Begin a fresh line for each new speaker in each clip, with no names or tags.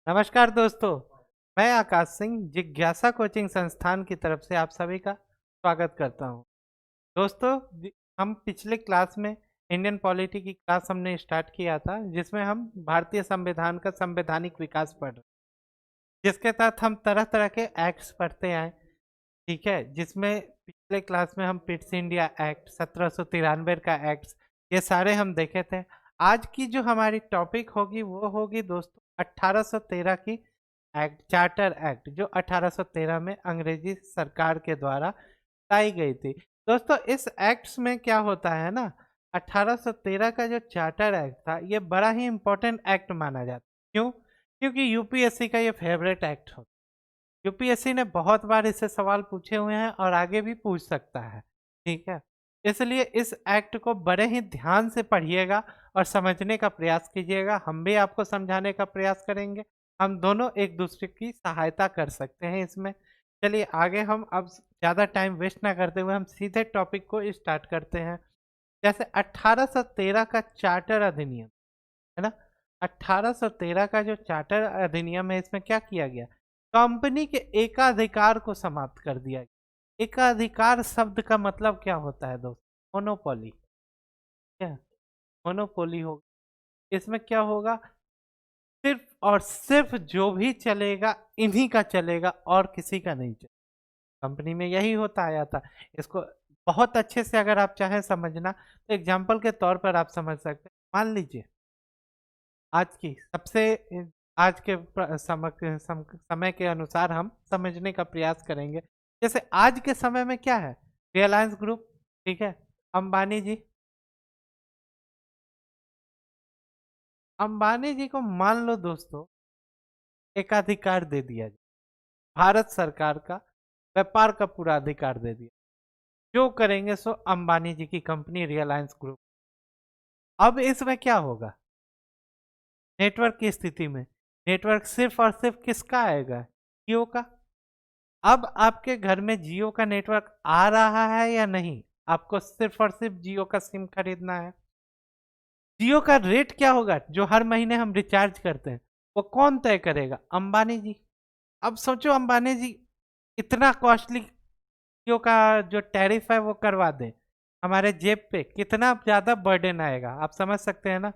नमस्कार दोस्तों। मैं आकाश सिंह जिज्ञासा कोचिंग संस्थान की तरफ से आप सभी का स्वागत करता हूं। दोस्तों, हम पिछले क्लास में इंडियन पॉलिटी की क्लास हमने स्टार्ट किया था, जिसमें हम भारतीय संविधान का संवैधानिक विकास पढ़ रहे, जिसके तहत हम तरह तरह के एक्ट्स पढ़ते आए। ठीक है, जिसमें पिछले क्लास में हम पिट्स इंडिया एक्ट, 1793 का एक्ट, ये सारे हम देखे थे। आज की जो हमारी टॉपिक होगी वो होगी दोस्तों 1813 की एक्ट, चार्टर एक्ट, जो 1813 में अंग्रेजी सरकार के द्वारा लाई गई थी। दोस्तों, इस एक्ट्स में क्या होता है ना, 1813 का जो चार्टर एक्ट था ये बड़ा ही इम्पोर्टेंट एक्ट माना जाता है। क्यों? क्योंकि यूपीएससी का ये फेवरेट एक्ट होता है। यूपीएससी ने बहुत बार इससे सवाल पूछे हुए हैं और आगे भी पूछ सकता है। ठीक है, इसलिए इस एक्ट को बड़े ही ध्यान से पढ़िएगा और समझने का प्रयास कीजिएगा। हम भी आपको समझाने का प्रयास करेंगे। हम दोनों एक दूसरे की सहायता कर सकते हैं इसमें। चलिए आगे, हम अब ज़्यादा टाइम वेस्ट ना करते हुए हम सीधे टॉपिक को स्टार्ट करते हैं। जैसे 1813 का चार्टर अधिनियम है ना, 1813 का जो चार्टर अधिनियम है, इसमें क्या किया गया, कंपनी के एकाधिकार को समाप्त कर दिया गया। एकाधिकार शब्द का मतलब क्या होता है दोस्तों? मोनोपोली। क्या मोनोपोली होगा? इसमें क्या होगा, सिर्फ और सिर्फ जो भी चलेगा इन्हीं का चलेगा और किसी का नहीं चलेगा। कंपनी में यही होता आया था। इसको बहुत अच्छे से अगर आप चाहें समझना तो एग्जाम्पल के तौर पर आप समझ सकते हैं। मान लीजिए आज की सबसे आज के समय के अनुसार हम समझने का प्रयास करेंगे। जैसे आज के समय में क्या है, रिलायंस ग्रुप, ठीक है, अंबानी जी। अंबानी जी को मान लो दोस्तों एकाधिकार दे दिया जाए, भारत सरकार का व्यापार का पूरा अधिकार दे दिया, जो करेंगे सो अंबानी जी की कंपनी रिलायंस ग्रुप। अब इसमें क्या होगा, नेटवर्क की स्थिति में नेटवर्क सिर्फ और सिर्फ किसका आएगा, जियो का। अब आपके घर में जियो का नेटवर्क आ रहा है या नहीं, आपको सिर्फ और सिर्फ जियो का सिम खरीदना है। जियो का रेट क्या होगा, जो हर महीने हम रिचार्ज करते हैं, वो कौन तय करेगा, अंबानी जी। अब सोचो अंबानी जी इतना कॉस्टली जियो का जो टैरिफ है वो करवा दे, हमारे जेब पे कितना ज्यादा बर्डन आएगा, आप समझ सकते हैं ना।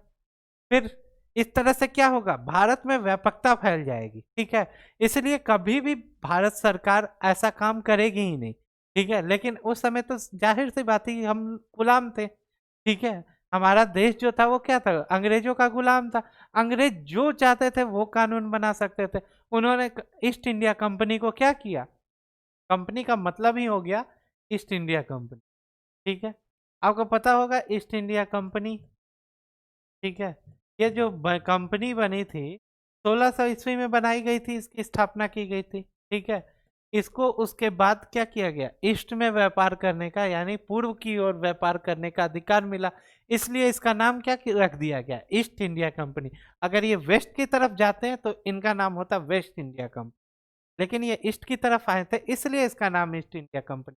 फिर इस तरह से क्या होगा, भारत में व्यापकता फैल जाएगी। ठीक है, इसलिए कभी भी भारत सरकार ऐसा काम करेगी ही नहीं। ठीक है, लेकिन उस समय तो जाहिर सी बात है हम गुलाम थे। ठीक है, हमारा देश जो था वो क्या था, अंग्रेजों का गुलाम था। अंग्रेज जो चाहते थे वो कानून बना सकते थे। उन्होंने ईस्ट इंडिया कंपनी को क्या किया, कंपनी का मतलब ही हो गया ईस्ट इंडिया कंपनी। ठीक है, आपको पता होगा ईस्ट इंडिया कंपनी। ठीक है, ये जो कंपनी बनी थी 1600 ईस्वी में बनाई गई थी, इसकी स्थापना की गई थी। ठीक है, इसको उसके बाद क्या किया गया, ईस्ट में व्यापार करने का यानी पूर्व की ओर व्यापार करने का अधिकार मिला, इसलिए इसका नाम क्या रख दिया गया, ईस्ट इंडिया कंपनी। अगर ये वेस्ट की तरफ जाते हैं तो इनका नाम होता वेस्ट इंडिया कंपनी, लेकिन ये ईस्ट की तरफ आए थे इसलिए इसका नाम ईस्ट इंडिया कंपनी।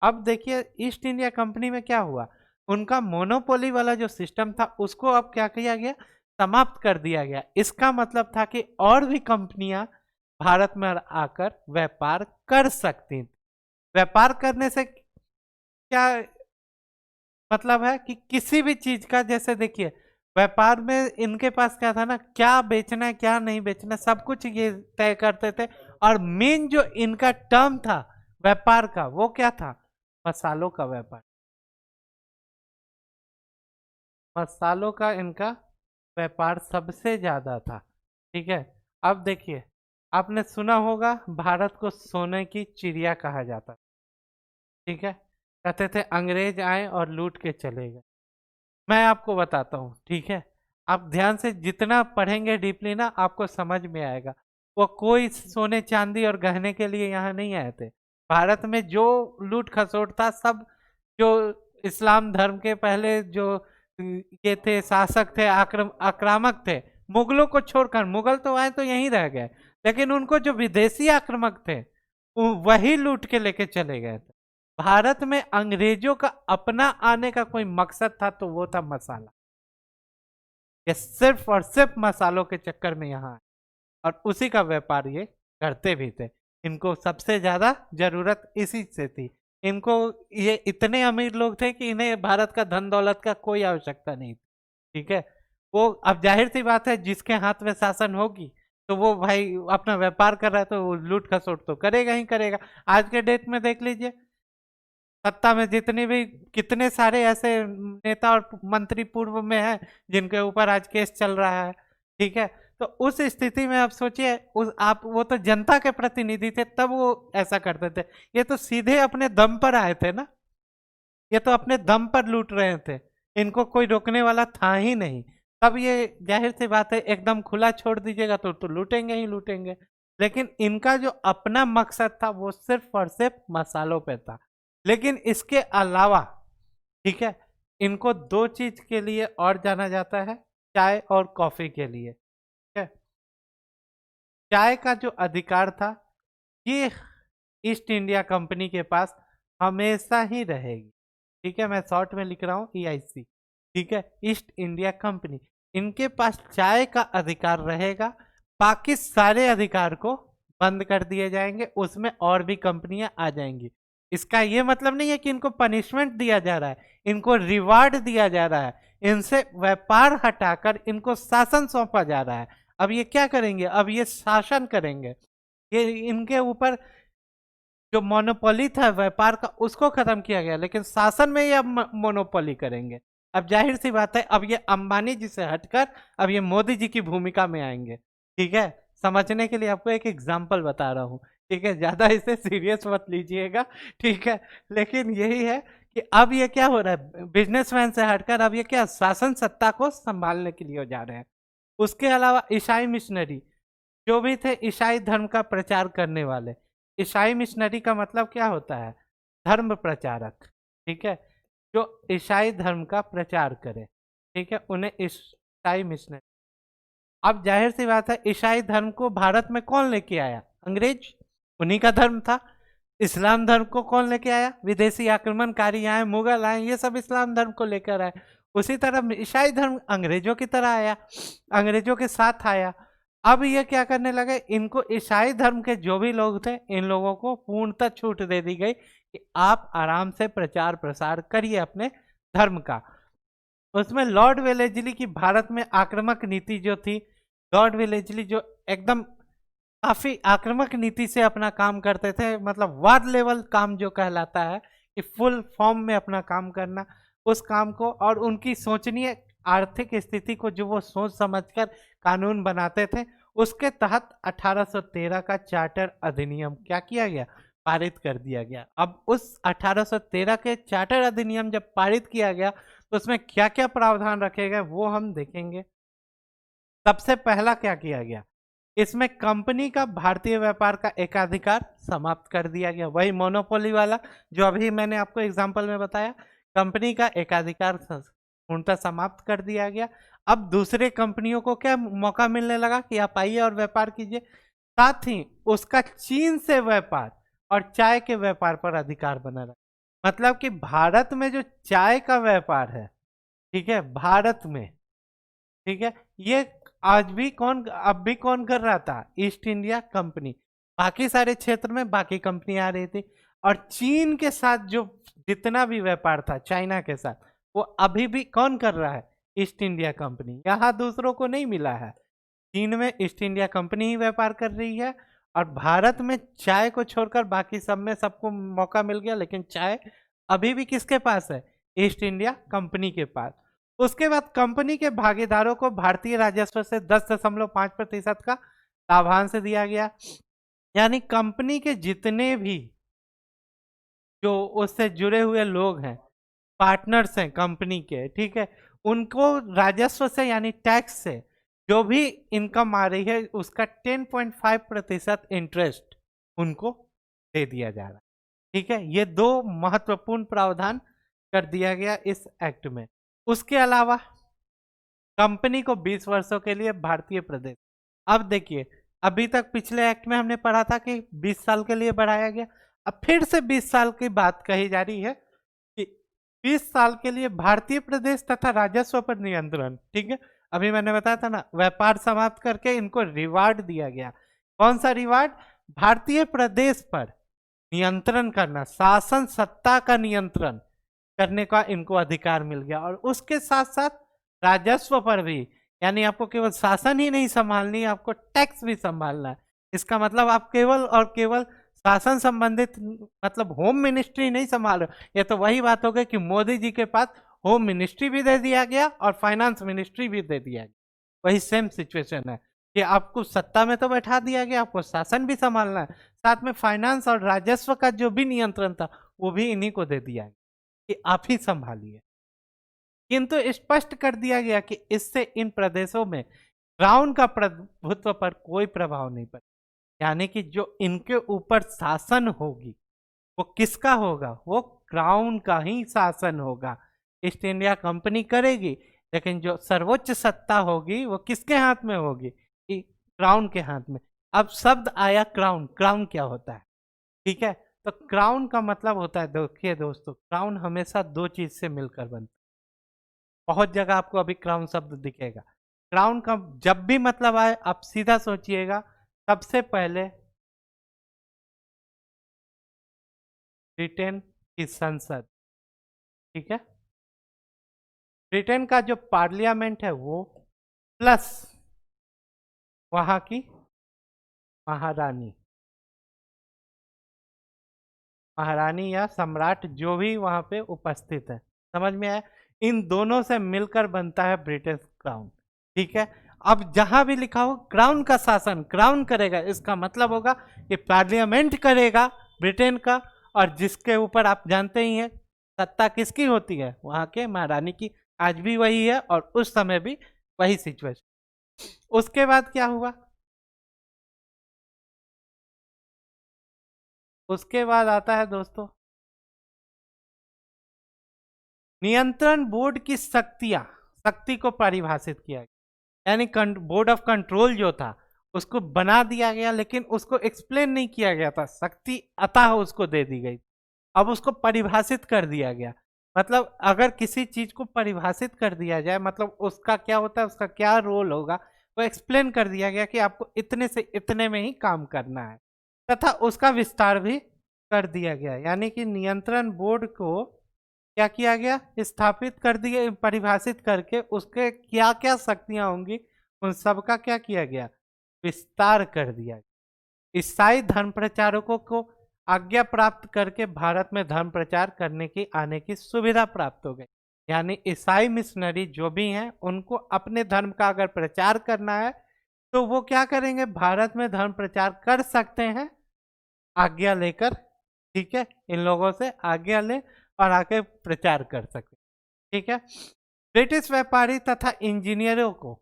अब देखिए ईस्ट इंडिया कंपनी में क्या हुआ, उनका मोनोपोली वाला जो सिस्टम था उसको अब क्या किया गया, समाप्त कर दिया गया। इसका मतलब था कि और भी कंपनियां भारत में आकर व्यापार कर सकती थी। व्यापार करने से क्या मतलब है कि किसी भी चीज का, जैसे देखिए व्यापार में इनके पास क्या था ना, क्या बेचना है क्या नहीं बेचना सब कुछ ये तय करते थे। और मेन जो इनका टर्म था व्यापार का वो क्या था, मसालों का व्यापार। मसालों का इनका व्यापार सबसे ज्यादा था। ठीक है, अब देखिए आपने सुना होगा भारत को सोने की चिड़िया कहा जाता। ठीक है, कहते थे अंग्रेज आए और लूट के चले गए। मैं आपको बताता हूँ, ठीक है, आप ध्यान से जितना पढ़ेंगे डीपली ना आपको समझ में आएगा। वो कोई सोने चांदी और गहने के लिए यहाँ नहीं आए थे। भारत में जो लूट खसोट था सब, जो इस्लाम धर्म के पहले जो ये थे शासक थे, आक्रामक थे, मुगलों को छोड़कर, मुगल तो आए तो यहीं रह गए, लेकिन उनको जो विदेशी आक्रामक थे वही लूट के लेके चले गए थे। भारत में अंग्रेजों का अपना आने का कोई मकसद था तो वो था मसाला। ये सिर्फ और सिर्फ मसालों के चक्कर में यहाँ और उसी का व्यापार ये करते भी थे। इनको सबसे ज्यादा जरूरत इसी से थी। इनको, ये इतने अमीर लोग थे कि इन्हें भारत का धन दौलत का कोई आवश्यकता नहीं थी। ठीक है, वो अब जाहिर सी बात है जिसके हाथ में शासन होगी तो वो भाई अपना व्यापार कर रहा है तो वो लूट खसोट तो करेगा ही करेगा। आज के डेट में देख लीजिए, सत्ता में जितने भी कितने सारे ऐसे नेता और मंत्री पूर्व में हैं जिनके ऊपर आज केस चल रहा है। ठीक है, तो उस स्थिति में आप सोचिए, उस आप वो तो जनता के प्रतिनिधि थे तब वो ऐसा करते थे। ये तो सीधे अपने दम पर आए थे ना, ये तो अपने दम पर लूट रहे थे, इनको कोई रोकने वाला था ही नहीं। तब ये जाहिर सी बात है एकदम खुला छोड़ दीजिएगा तो लूटेंगे ही लूटेंगे। लेकिन इनका जो अपना मकसद था वो सिर्फ और सिर्फ मसालों पे था। लेकिन इसके अलावा, ठीक है, इनको दो चीज के लिए और जाना जाता है, चाय और कॉफी के लिए। ठीक है, चाय का जो अधिकार था ये ईस्ट इंडिया कंपनी के पास हमेशा ही रहेगी। ठीक है, मैं शॉर्ट में लिख रहा हूँ EIC। ठीक है, ईस्ट इंडिया कंपनी, इनके पास चाय का अधिकार रहेगा। बाकी सारे अधिकार को बंद कर दिए जाएंगे, उसमें और भी कंपनियां आ जाएंगी। इसका ये मतलब नहीं है कि इनको पनिशमेंट दिया जा रहा है, इनको रिवार्ड दिया जा रहा है। इनसे व्यापार हटाकर इनको शासन सौंपा जा रहा है। अब ये क्या करेंगे, अब ये शासन करेंगे। ये इनके ऊपर जो मोनोपोली था व्यापार का उसको खत्म किया गया, लेकिन शासन में ये अब मोनोपोली करेंगे। अब जाहिर सी बात है अब ये अंबानी जी से हटकर अब ये मोदी जी की भूमिका में आएंगे। ठीक है, समझने के लिए आपको एक एग्जाम्पल बता रहा हूँ। ठीक है, ज्यादा इसे सीरियस मत लीजिएगा। ठीक है, लेकिन यही है कि अब ये क्या हो रहा है, बिजनेसमैन से हटकर अब ये क्या शासन सत्ता को संभालने के लिए हो जा रहे हैं। उसके अलावा ईसाई मिशनरी जो भी थे, ईसाई धर्म का प्रचार करने वाले। ईसाई मिशनरी का मतलब क्या होता है, धर्म प्रचारक। ठीक है, जो ईसाई धर्म का प्रचार करे, ठीक है, उन्हें ईसाई मिशनरी। अब जाहिर सी बात है ईसाई धर्म को भारत में कौन लेके आया, अंग्रेज, उन्हीं का धर्म था। इस्लाम धर्म को कौन लेके आया, विदेशी आक्रमणकारी आए, मुगल आए, ये सब इस्लाम धर्म को लेकर आए। उसी तरह ईसाई धर्म अंग्रेजों की तरह आया, अंग्रेजों के साथ आया। अब ये क्या करने लगे, इनको ईसाई धर्म के जो भी लोग थे इन लोगों को पूर्णतः छूट दे दी गई कि आप आराम से प्रचार प्रसार करिए अपने धर्म का। उसमें लॉर्ड वेलेस्ली की भारत में आक्रामक नीति जो थी, लॉर्ड वेलेस्ली जो एकदम काफी आक्रामक नीति से अपना काम करते थे, मतलब वार लेवल काम जो कहलाता है कि फुल फॉर्म में अपना काम करना, उस काम को, और उनकी सोचनीय आर्थिक स्थिति को जो वो सोच समझकर कानून बनाते थे, उसके तहत 1813 का चार्टर अधिनियम क्या किया गया, पारित कर दिया गया। अब उस 1813 के चार्टर अधिनियम जब पारित किया गया तो उसमें क्या क्या प्रावधान रखे गए वो हम देखेंगे। सबसे पहला क्या किया गया, इसमें कंपनी का भारतीय व्यापार का एकाधिकार समाप्त कर दिया गया। वही मोनोपोली वाला जो अभी मैंने आपको एग्जांपल में बताया, कंपनी का एकाधिकार पूर्णतः समाप्त कर दिया गया। अब दूसरे कंपनियों को क्या मौका मिलने लगा कि आप आइए और व्यापार कीजिए। साथ ही उसका चीन से व्यापार और चाय के व्यापार पर अधिकार बना रहा। मतलब कि भारत में जो चाय का व्यापार है, ठीक है, भारत में, ठीक है, ये आज भी कौन, अब भी कौन कर रहा था, ईस्ट इंडिया कंपनी। बाकी सारे क्षेत्र में बाकी कंपनी आ रही थी, और चीन के साथ जो जितना भी व्यापार था, चाइना के साथ, वो अभी भी कौन कर रहा है, ईस्ट इंडिया कंपनी। यहाँ दूसरों को नहीं मिला है, चीन में ईस्ट इंडिया कंपनी ही व्यापार कर रही है। और भारत में चाय को छोड़कर बाकी सब में सबको मौका मिल गया, लेकिन चाय अभी भी किसके पास है, ईस्ट इंडिया कंपनी के पास। उसके बाद कंपनी के भागीदारों को भारतीय राजस्व से 10.5% का लाभांश दिया गया। यानी कंपनी के जितने भी जो उससे जुड़े हुए लोग हैं, पार्टनर्स हैं कंपनी के, ठीक है, उनको राजस्व से यानी टैक्स से जो भी इनकम आ रही है उसका 10.5% इंटरेस्ट उनको दे दिया जा रहा है। ठीक है, ये दो महत्वपूर्ण प्रावधान कर दिया गया इस एक्ट में। उसके अलावा कंपनी को 20 वर्षों के लिए भारतीय प्रदेश, अब देखिए, अभी तक पिछले एक्ट में हमने पढ़ा था कि 20 साल के लिए बढ़ाया गया, अब फिर से 20 साल की बात कही जा रही है कि 20 साल के लिए भारतीय प्रदेश तथा राजस्व पर नियंत्रण। ठीक है, अभी मैंने बताया था ना, व्यापार समाप्त करके इनको रिवार्ड दिया गया। कौन सा रिवार्ड? भारतीय प्रदेश पर नियंत्रण करना, शासन सत्ता का नियंत्रण करने का इनको अधिकार मिल गया। और उसके साथ साथ राजस्व पर भी, यानी आपको केवल शासन ही नहीं संभालनी है, आपको टैक्स भी संभालना है। इसका मतलब आप केवल और केवल शासन संबंधित, मतलब होम मिनिस्ट्री नहीं संभाल रहे। ये तो वही बात हो गई कि मोदी जी के पास होम मिनिस्ट्री भी दे दिया गया और फाइनेंस मिनिस्ट्री भी दे दिया गया। वही सेम सिचुएशन है कि आपको सत्ता में तो बैठा दिया गया, आपको शासन भी संभालना है, साथ में फाइनेंस और राजस्व का जो भी नियंत्रण था वो भी इन्हीं को दे दिया गया कि आप ही संभालिए। किंतु स्पष्ट कर दिया गया कि इससे इन प्रदेशों में क्राउन का प्रभुत्व पर कोई प्रभाव नहीं पड़े, यानी कि जो इनके ऊपर शासन होगी वो किसका होगा? वो क्राउन का ही शासन होगा। ईस्ट इंडिया कंपनी करेगी, लेकिन जो सर्वोच्च सत्ता होगी वो किसके हाथ में होगी? क्राउन के हाथ में। अब शब्द आया क्राउन, क्राउन क्या होता है? ठीक है, तो क्राउन का मतलब होता है, देखिए दोस्तों, क्राउन हमेशा दो चीज से मिलकर बनता है। बहुत जगह आपको अभी क्राउन शब्द दिखेगा। क्राउन का जब भी मतलब आए आप सीधा सोचिएगा, सबसे पहले ब्रिटेन की संसद, ठीक है, ब्रिटेन का जो पार्लियामेंट है वो, प्लस वहां की महारानी, महारानी या सम्राट जो भी वहां पे उपस्थित है, समझ में आया? इन दोनों से मिलकर बनता है ब्रिटिश क्राउन। ठीक है, अब जहां भी लिखा हो क्राउन का शासन, क्राउन करेगा, इसका मतलब होगा कि पार्लियामेंट करेगा ब्रिटेन का, और जिसके ऊपर आप जानते ही हैं सत्ता किसकी होती है? वहां के महारानी की। आज भी वही है और उस समय भी वही सिचुएशन। उसके बाद क्या हुआ? उसके बाद आता है दोस्तों नियंत्रण बोर्ड की शक्तियां, शक्ति को परिभाषित किया गया, यानी बोर्ड ऑफ कंट्रोल जो था उसको बना दिया गया, लेकिन उसको एक्सप्लेन नहीं किया गया था, शक्ति अतः उसको दे दी गई। अब उसको परिभाषित कर दिया गया। मतलब अगर किसी चीज को परिभाषित कर दिया जाए, मतलब उसका क्या होता है, उसका क्या रोल होगा, वो एक्सप्लेन कर दिया गया कि आपको इतने से इतने में ही काम करना है, तथा उसका विस्तार भी कर दिया गया। यानी कि नियंत्रण बोर्ड को क्या किया गया? स्थापित कर दिए, परिभाषित करके उसके क्या क्या शक्तियां होंगी उन सब का क्या किया गया? विस्तार कर दिया गया। ईसाई धर्म प्रचारकों को आज्ञा प्राप्त करके भारत में धर्म प्रचार करने की, आने की सुविधा प्राप्त हो गई। यानी ईसाई मिशनरी जो भी हैं उनको अपने धर्म का अगर प्रचार करना है तो वो क्या करेंगे? भारत में धर्म प्रचार कर सकते हैं आज्ञा लेकर। ठीक है, इन लोगों से आज्ञा ले और आके प्रचार कर सकते। ठीक है, ब्रिटिश व्यापारी तथा इंजीनियरों को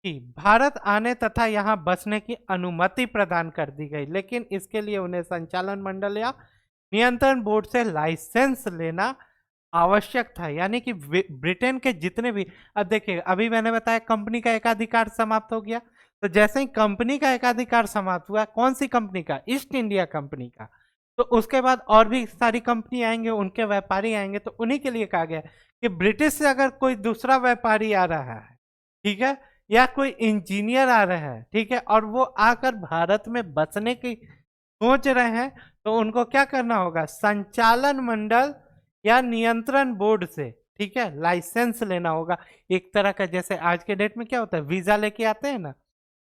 कि भारत आने तथा यहाँ बसने की अनुमति प्रदान कर दी गई, लेकिन इसके लिए उन्हें संचालन मंडल या नियंत्रण बोर्ड से लाइसेंस लेना आवश्यक था। यानी कि ब्रिटेन के जितने भी, अब देखिए अभी मैंने बताया कंपनी का एकाधिकार समाप्त हो गया, तो जैसे ही कंपनी का एकाधिकार समाप्त हुआ, कौन सी कंपनी का? ईस्ट इंडिया कंपनी का। तो उसके बाद और भी सारी कंपनी आएंगे, उनके व्यापारी आएंगे, तो उन्हीं के लिए कहा गया कि ब्रिटिश से अगर कोई दूसरा व्यापारी आ रहा है, ठीक है, या कोई इंजीनियर आ रहा है, ठीक है, और वो आकर भारत में बसने की सोच रहे हैं, तो उनको क्या करना होगा? संचालन मंडल या नियंत्रण बोर्ड से, ठीक है, लाइसेंस लेना होगा। एक तरह का, जैसे आज के डेट में क्या होता है, वीजा लेके आते हैं ना,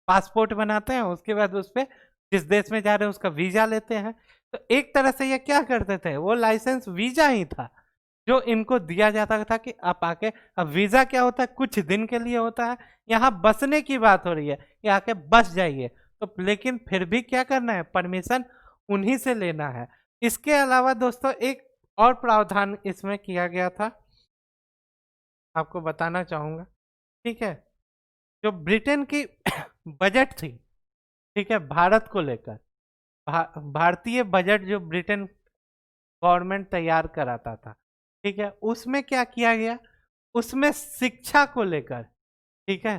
पासपोर्ट बनाते हैं, उसके बाद उस पर जिस देश में जा रहे हैं उसका वीजा लेते हैं। तो एक तरह से ये क्या करते थे, वो लाइसेंस वीजा ही था जो इनको दिया जाता था कि आप आके, अब वीजा क्या होता है? कुछ दिन के लिए होता है, यहाँ बसने की बात हो रही है, ये आके बस जाइए। तो लेकिन फिर भी क्या करना है? परमिशन उन्हीं से लेना है। इसके अलावा दोस्तों एक और प्रावधान इसमें किया गया था, आपको बताना चाहूंगा। ठीक है, जो ब्रिटेन की बजट थी, ठीक है, भारत को लेकर, भारतीय बजट जो ब्रिटेन गवर्नमेंट तैयार कराता था, ठीक है, उसमें क्या किया गया? उसमें शिक्षा को लेकर, ठीक है,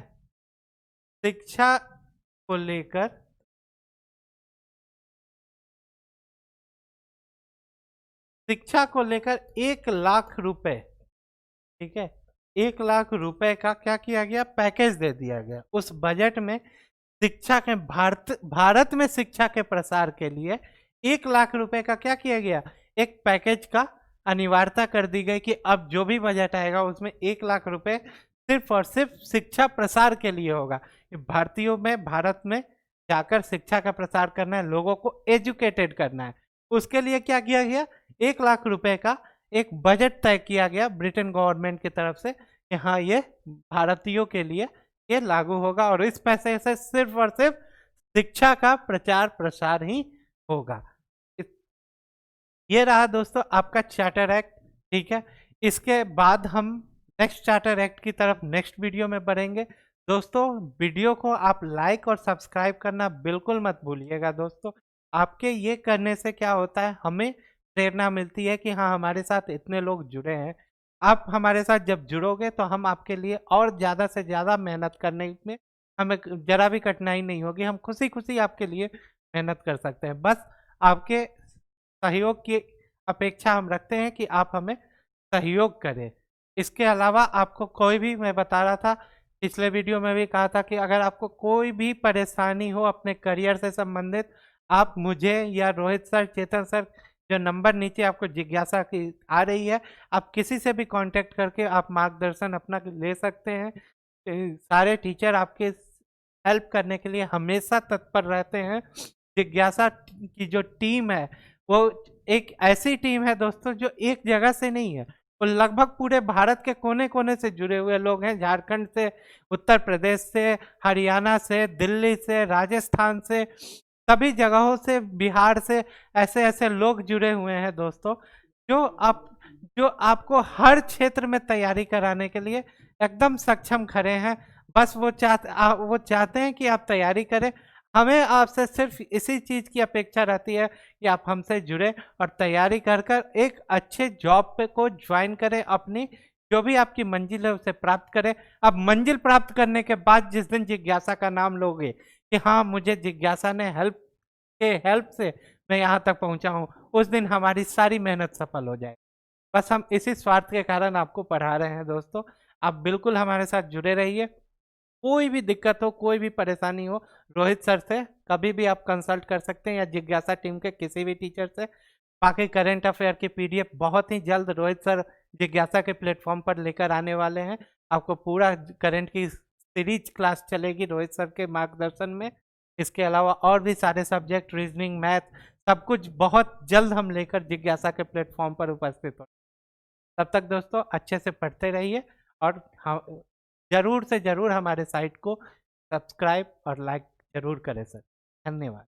शिक्षा को लेकर, शिक्षा को लेकर 1 लाख रुपए, ठीक है, 1 लाख रुपए का क्या किया गया, पैकेज दे दिया गया। उस बजट में शिक्षा के भारत में शिक्षा के प्रसार के लिए 1 लाख रुपए का क्या किया गया, एक पैकेज का अनिवार्यता कर दी गई कि अब जो भी बजट आएगा उसमें 1 लाख रुपए सिर्फ और सिर्फ शिक्षा प्रसार के लिए होगा। भारतीयों में भारत में जाकर शिक्षा का प्रसार करना है, लोगों को एजुकेटेड करना है। उसके लिए क्या किया गया, 1 लाख रुपए का एक बजट तय किया गया ब्रिटेन गवर्नमेंट की तरफ से कि हाँ ये भारतीयों के लिए ये लागू होगा और इस पैसे से सिर्फ और सिर्फ शिक्षा का प्रचार प्रसार ही होगा। ये रहा दोस्तों आपका चार्टर एक्ट, ठीक है। इसके बाद हम नेक्स्ट चार्टर एक्ट की तरफ नेक्स्ट वीडियो में बढ़ेंगे। दोस्तों वीडियो को आप लाइक और सब्सक्राइब करना बिल्कुल मत भूलिएगा दोस्तों। आपके ये करने से क्या होता है, हमें प्रेरणा मिलती है कि हाँ हमारे साथ इतने लोग जुड़े हैं। आप हमारे साथ जब जुड़ोगे तो हम आपके लिए और ज़्यादा से ज़्यादा मेहनत करने में हमें जरा भी कठिनाई नहीं होगी। हम खुशी खुशी आपके लिए मेहनत कर सकते हैं। बस आपके सहयोग की अपेक्षा हम रखते हैं कि आप हमें सहयोग करें। इसके अलावा आपको कोई भी, मैं बता रहा था पिछले वीडियो में भी कहा था कि अगर आपको कोई भी परेशानी हो अपने करियर से संबंधित, आप मुझे या रोहित सर, चेतन सर, जो नंबर नीचे आपको जिज्ञासा की आ रही है, आप किसी से भी कांटेक्ट करके आप मार्गदर्शन अपना ले सकते हैं। सारे टीचर आपके हेल्प करने के लिए हमेशा तत्पर रहते हैं। जिज्ञासा की जो टीम है वो एक ऐसी टीम है दोस्तों जो एक जगह से नहीं है, वो लगभग पूरे भारत के कोने कोने से जुड़े हुए लोग हैं। झारखंड से, उत्तर प्रदेश से, हरियाणा से, दिल्ली से, राजस्थान से, सभी जगहों से, बिहार से, ऐसे ऐसे लोग जुड़े हुए हैं दोस्तों जो आपको हर क्षेत्र में तैयारी कराने के लिए एकदम सक्षम खड़े हैं। बस वो चाहते हैं कि आप तैयारी करें। हमें आपसे सिर्फ इसी चीज़ की अपेक्षा रहती है कि आप हमसे जुड़े और तैयारी कर कर एक अच्छे जॉब पे को ज्वाइन करें, अपनी जो भी आपकी मंजिल है उसे प्राप्त करें। अब मंजिल प्राप्त करने के बाद जिस दिन जिज्ञासा का नाम लोगे कि हाँ मुझे जिज्ञासा ने हेल्प से मैं यहाँ तक पहुँचा हूँ, उस दिन हमारी सारी मेहनत सफल हो जाए। बस हम इसी स्वार्थ के कारण आपको पढ़ा रहे हैं दोस्तों। आप बिल्कुल हमारे साथ जुड़े रहिए। कोई भी दिक्कत हो, कोई भी परेशानी हो, रोहित सर से कभी भी आप कंसल्ट कर सकते हैं या जिज्ञासा टीम के किसी भी टीचर से। बाकी करंट अफेयर की पीडीएफ बहुत ही जल्द रोहित सर जिज्ञासा के प्लेटफॉर्म पर लेकर आने वाले हैं। आपको पूरा करंट की सीरीज क्लास चलेगी रोहित सर के मार्गदर्शन में। इसके अलावा और भी सारे सब्जेक्ट, रीजनिंग, मैथ, सब कुछ बहुत जल्द हम लेकर जिज्ञासा के प्लेटफॉर्म पर उपस्थित हो। तब तक दोस्तों अच्छे से पढ़ते रहिए और जरूर से जरूर हमारे साइट को सब्सक्राइब और लाइक जरूर करें सर। धन्यवाद।